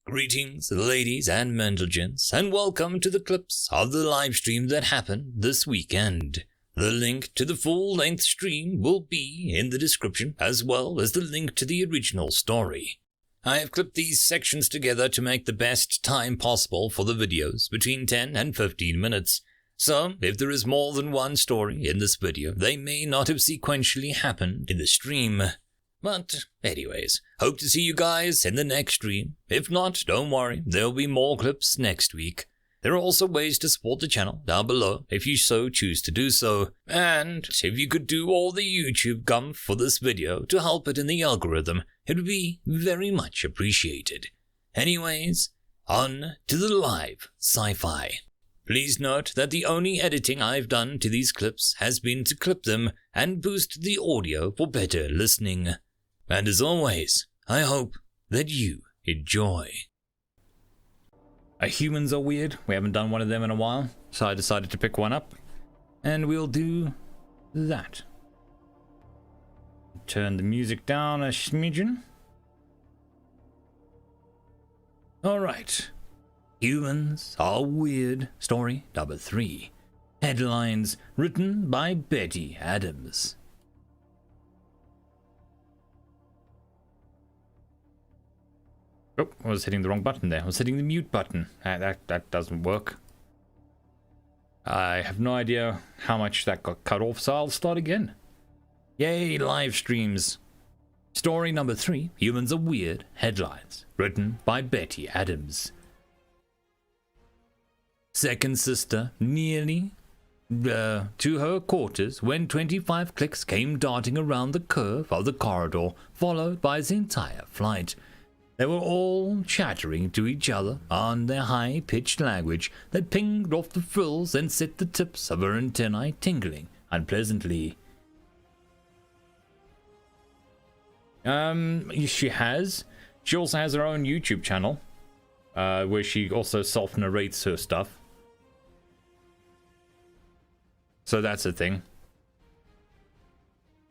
Greetings, ladies and gents, and welcome to the clips of the live stream that happened this weekend. The link to the full-length stream will be in the description, as well as the link to the original story. I have clipped these sections together to make the best time possible for the videos, between 10 and 15 minutes. So, if there is more than one story in this video, they may not have sequentially happened in the stream. But, anyways, hope to see you guys in the next stream. If not, don't worry, there'll be more clips next week. There are also ways to support the channel down below if you so choose to do so. And if you could do all the YouTube gumph for this video to help it in the algorithm, it would be very much appreciated. Anyways, on to the live sci-fi. Please note that the only editing I've done to these clips has been to clip them and boost the audio for better listening. And as always, I hope that you enjoy. Humans are weird. We haven't done one of them in a while, so I decided to pick one up. And we'll do that. Turn the music down a smidgen. Alright. Humans are weird. Story number 3. Headlines written by Betty Adams. Oh, I was hitting the wrong button there. I was hitting the mute button. That doesn't work. I have no idea how much that got cut off, so I'll start again. Yay, live streams. Story number 3, Humans Are Weird, Headlines, written by Betty Adams. Second sister nearly to her quarters when 25 clicks came darting around the curve of the corridor, followed by his entire flight. They were all chattering to each other on their high-pitched language that pinged off the frills and set the tips of her antennae tingling unpleasantly. She also has her own YouTube channel, where she also self-narrates her stuff. So that's a thing.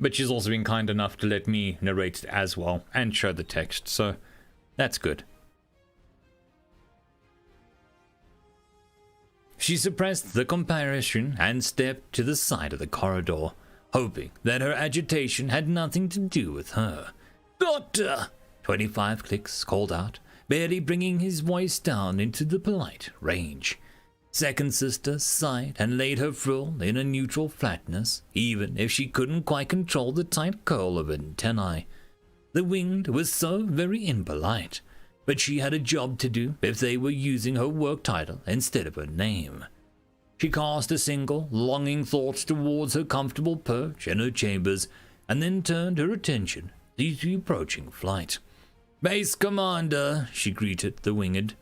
But she's also been kind enough to let me narrate it as well and show the text, so that's good. She suppressed the comparison and stepped to the side of the corridor, hoping that her agitation had nothing to do with her. "Doctor!" 25 clicks called out, barely bringing his voice down into the polite range. Second sister sighed and laid her frill in a neutral flatness, even if she couldn't quite control the tight curl of her antennae. The winged was so very impolite, but she had a job to do if they were using her work title instead of her name. She cast a single, longing thought towards her comfortable perch in her chambers, and then turned her attention to the approaching flight. "Base Commander," she greeted the winged.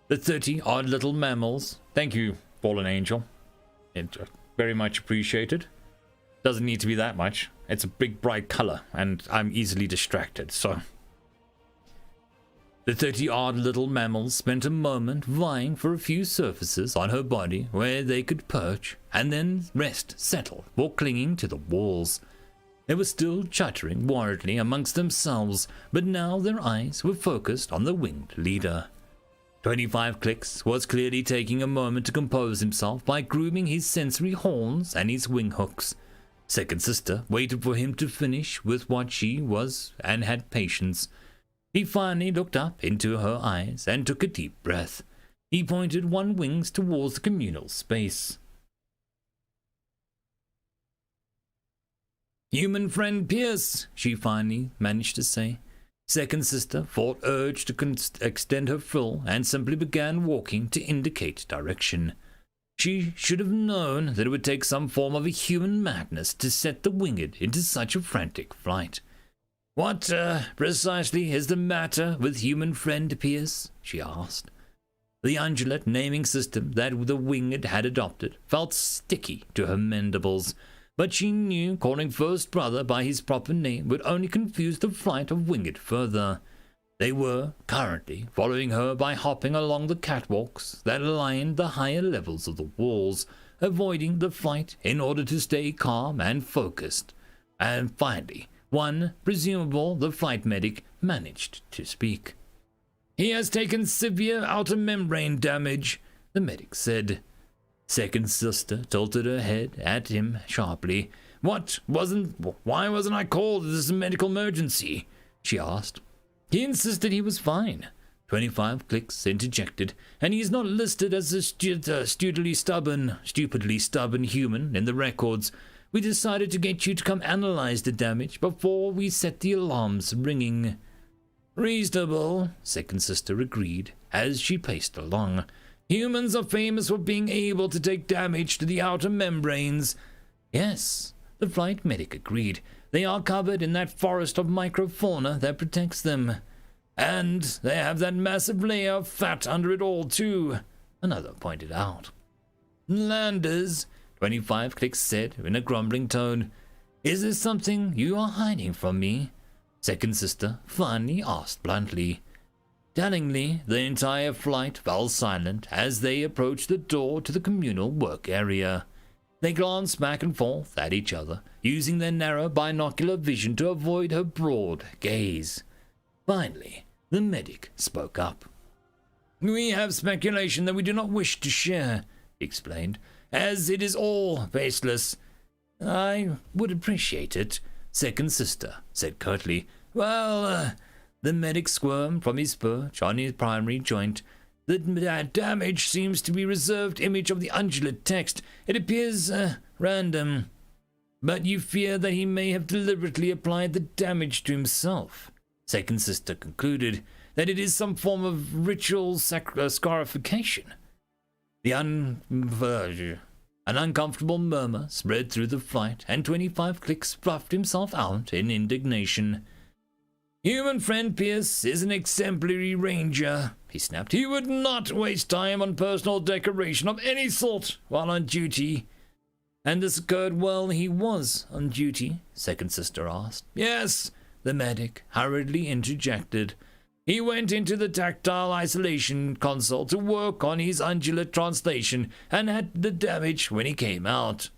The 30-odd little mammals. Thank you, Fallen Angel. Very much appreciated. Doesn't need to be that much. It's a big bright color and I'm easily distracted, so. The 30-odd little mammals spent a moment vying for a few surfaces on her body where they could perch and then rest settled while clinging to the walls. They were still chattering worriedly amongst themselves, but now their eyes were focused on the winged leader. 25 clicks was clearly taking a moment to compose himself by grooming his sensory horns and his wing hooks. Second sister waited for him to finish with what she was and had patience. He finally looked up into her eyes and took a deep breath. He pointed one wings towards the communal space. "Human friend Pierce," she finally managed to say. Second sister fought urge to extend her frill and simply began walking to indicate direction. She should have known that it would take some form of a human madness to set the winged into such a frantic flight. "What, precisely is the matter with human friend Pierce?" she asked. The undulate naming system that the winged had adopted felt sticky to her mandibles, but she knew calling first brother by his proper name would only confuse the flight of winged further. They were currently following her by hopping along the catwalks that lined the higher levels of the walls, avoiding the flight in order to stay calm and focused. And finally, one, presumable the flight medic, managed to speak. "He has taken severe outer membrane damage," the medic said. Second sister tilted her head at him sharply. Why wasn't I called? This is a medical emergency," she asked. He insisted he was fine. 25 clicks interjected, and he's not listed as a stupidly stubborn human in the records. We decided to get you to come analyze the damage before we set the alarms ringing. "Reasonable," second sister agreed as she paced along. "Humans are famous for being able to take damage to the outer membranes." "Yes," the flight medic agreed. "They are covered in that forest of microfauna that protects them. And they have that massive layer of fat under it all, too," another pointed out. "Landers," 25 clicks said in a grumbling tone. "Is there something you are hiding from me?" Second sister finally asked bluntly. Tellingly, the entire flight fell silent as they approached the door to the communal work area. They glanced back and forth at each other, using their narrow binocular vision to avoid her broad gaze. Finally, the medic spoke up. "We have speculation that we do not wish to share," he explained, "as it is all baseless." "I would appreciate it," second sister said curtly. The medic squirmed from his perch on his primary joint. "The damage seems to be reserved image of the undulate text. It appears random. But you fear that he may have deliberately applied the damage to himself." Second sister concluded that it is some form of ritual scarification. An uncomfortable murmur spread through the flight, and 25 clicks fluffed himself out in indignation. "Human friend Pierce is an exemplary ranger," he snapped. "He would not waste time on personal decoration of any sort while on duty." "And this occurred while he was on duty?" second sister asked. "Yes," the medic hurriedly interjected. "He went into the tactile isolation console to work on his undulate translation and had the damage when he came out."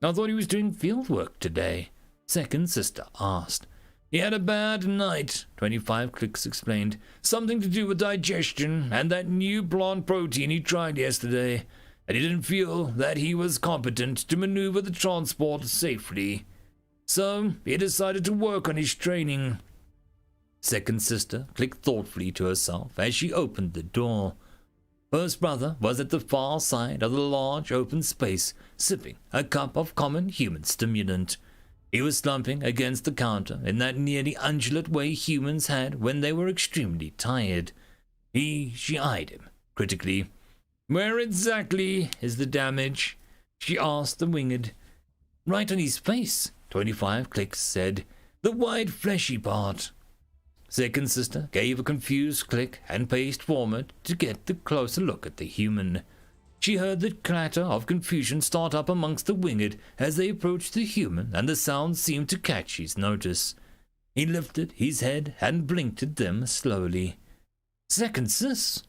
"I thought he was doing field work today," second sister asked. "He had a bad night," 25 clicks explained. "Something to do with digestion and that new blonde protein he tried yesterday. And he didn't feel that he was competent to maneuver the transport safely. So he decided to work on his training." Second sister clicked thoughtfully to herself as she opened the door. First brother was at the far side of the large open space, sipping a cup of common human stimulant. He was slumping against the counter in that nearly undulate way humans had when they were extremely tired. She eyed him critically. "Where exactly is the damage?" she asked the winged. "Right on his face," 25 clicks said. "The wide fleshy part." Second sister gave a confused click and paced forward to get the closer look at the human. She heard the clatter of confusion start up amongst the winged as they approached the human, and the sound seemed to catch his notice. He lifted his head and blinked at them slowly. "Second sis,"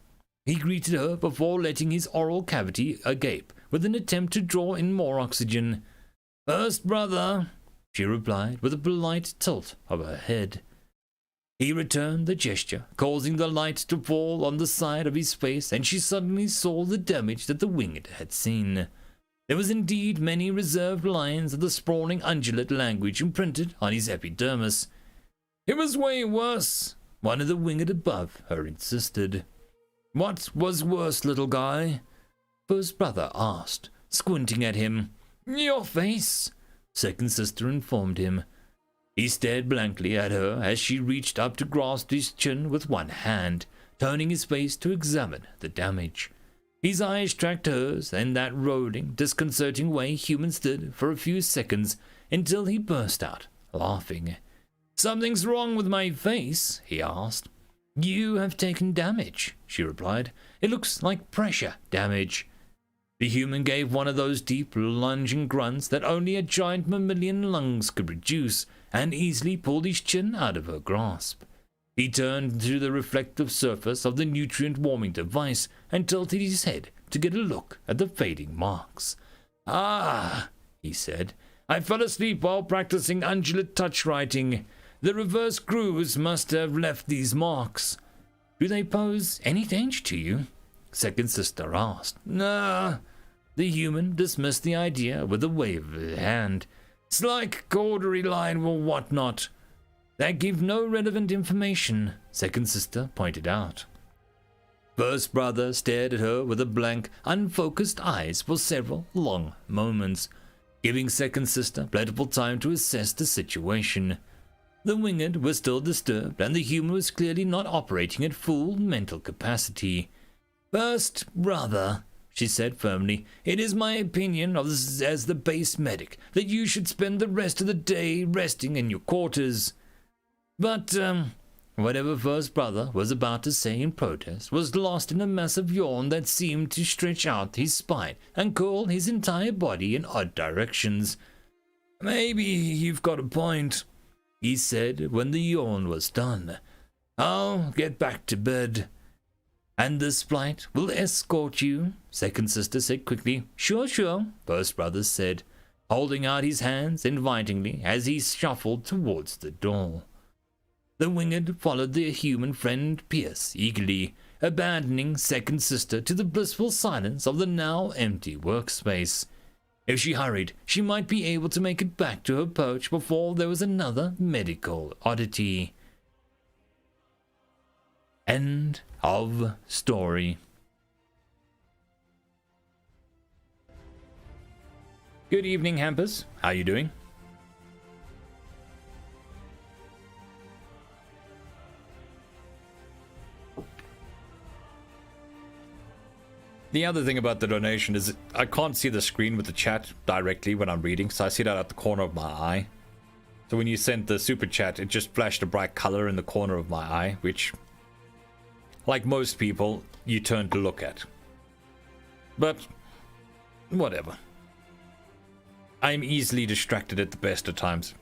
he greeted her before letting his oral cavity agape with an attempt to draw in more oxygen. "First brother," she replied with a polite tilt of her head. He returned the gesture, causing the light to fall on the side of his face, and she suddenly saw the damage that the winged had seen. There was indeed many reserved lines of the sprawling undulate language imprinted on his epidermis. "It was way worse," one of the winged above her insisted. "What was worse, little guy?" First brother asked, squinting at him. "Your face," second sister informed him. He stared blankly at her as she reached up to grasp his chin with one hand, turning his face to examine the damage. His eyes tracked hers in that rolling, disconcerting way humans did for a few seconds until he burst out laughing. "Something's wrong with my face?" he asked. "You have taken damage," she replied. "It looks like pressure damage." The human gave one of those deep, lunging grunts that only a giant mammalian lungs could produce, and easily pulled his chin out of her grasp. He turned to the reflective surface of the nutrient-warming device and tilted his head to get a look at the fading marks. "Ah," he said, I fell asleep while practicing undulate touch writing. The reverse grooves must have left these marks. Do they pose any danger to you? Second sister asked. Nah. The human dismissed the idea with a wave of the hand. It's like cautery line or whatnot. They give no relevant information, second sister pointed out. First brother stared at her with a blank, unfocused eyes for several long moments, giving second sister plentiful time to assess the situation. The winged was still disturbed, and the human was clearly not operating at full mental capacity. First brother, she said firmly, it is my opinion as the base medic that you should spend the rest of the day resting in your quarters. But, whatever first brother was about to say in protest was lost in a massive yawn that seemed to stretch out his spine and curl his entire body in odd directions. Maybe you've got a point, he said when the yawn was done. I'll get back to bed. And this flight will escort you, second sister said quickly. Sure, first brother said, holding out his hands invitingly as he shuffled towards the door. The winged followed their human friend Pierce eagerly, abandoning second sister to the blissful silence of the now empty workspace. If she hurried, she might be able to make it back to her perch before there was another medical oddity. End of story. Good evening, Hampers. How you doing? The other thing about the donation is I can't see the screen with the chat directly when I'm reading, so I see that at the corner of my eye. So when you sent the super chat, it just flashed a bright color in the corner of my eye, which, like most people, you turn to look at. But, whatever. I'm easily distracted at the best of times.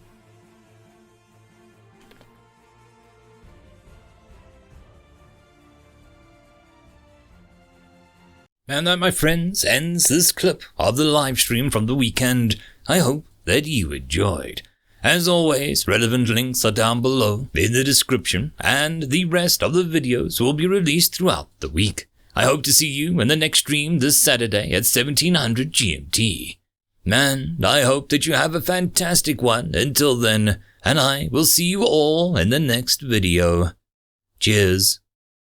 And that, my friends, ends this clip of the live stream from the weekend. I hope that you enjoyed. As always, relevant links are down below in the description, and the rest of the videos will be released throughout the week. I hope to see you in the next stream this Saturday at 1700 GMT. And I hope that you have a fantastic one until then, and I will see you all in the next video. Cheers.